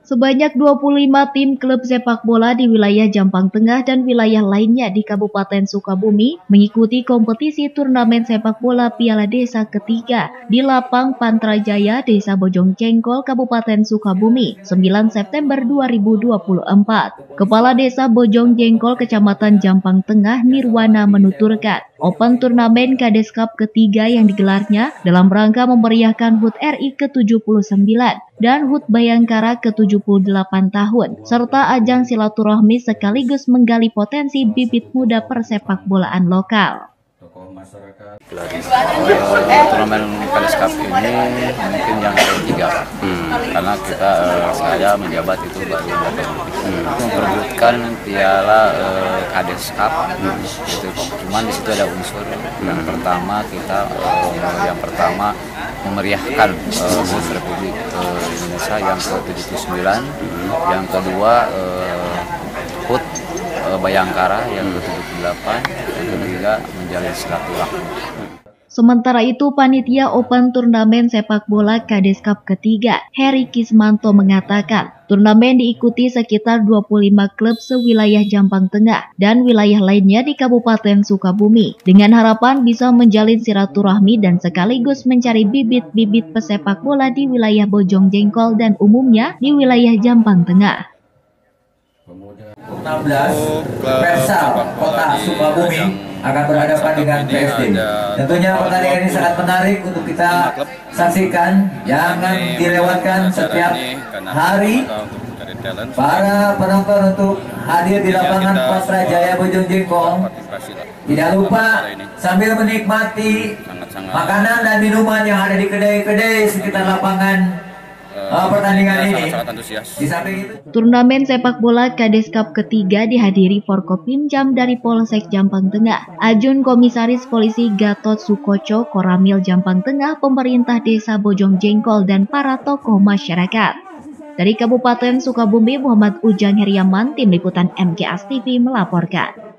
Sebanyak 25 tim klub sepak bola di wilayah Jampang Tengah dan wilayah lainnya di Kabupaten Sukabumi mengikuti kompetisi turnamen sepak bola Piala Desa ketiga di Lapang Pantrajaya, Desa Bojong Jengkol, Kabupaten Sukabumi, 9 September 2024. Kepala Desa Bojong Jengkol, Kecamatan Jampang Tengah, Nirwana menuturkan, Open Turnamen Kades Cup ketiga yang digelarnya dalam rangka memeriahkan HUT RI ke-79 dan HUT Bayangkara ke-78 tahun, serta ajang silaturahmi sekaligus menggali potensi bibit muda persepak bolaan lokal. Turnamen Kades Cup ini mungkin yang ketiga, karena saya menjabat itu baru memperebutkan piala Kades Cup. Gitu. Cuman di situ ada unsur yang pertama memeriahkan HUT Republik Indonesia yang ke-79, yang kedua HUT Bayangkara yang ke-78, yang ketiga menjalin silaturahmi. Sementara itu, panitia Open Turnamen Sepak Bola Kades Cup ketiga, Heri Kismanto mengatakan, turnamen diikuti sekitar 25 klub sewilayah Jampang Tengah dan wilayah lainnya di Kabupaten Sukabumi, dengan harapan bisa menjalin silaturahmi dan sekaligus mencari bibit-bibit pesepak bola di wilayah Bojong Jengkol dan umumnya di wilayah Jampang Tengah. 16 Persal Kota Sukabumi akan berhadapan dengan PSD. Tentunya pertandingan ini sangat menarik untuk kita saksikan. Jangan dilewatkan setiap hari. Para penonton untuk hadir di lapangan Pantrajaya Bojong Jengkol. Tidak lupa sambil menikmati makanan dan minuman yang ada di kedai-kedai sekitar lapangan pertandingan ini. Di samping itu, turnamen sepak bola Kades Cup ketiga dihadiri Forkopimjam dari Polsek Jampang Tengah, Ajun Komisaris Polisi Gatot Sukoco, Koramil Jampang Tengah, pemerintah Desa Bojong Jengkol, dan para tokoh masyarakat. Dari Kabupaten Sukabumi, Muhammad Ujang Heriaman, Tim Liputan MGS TV melaporkan.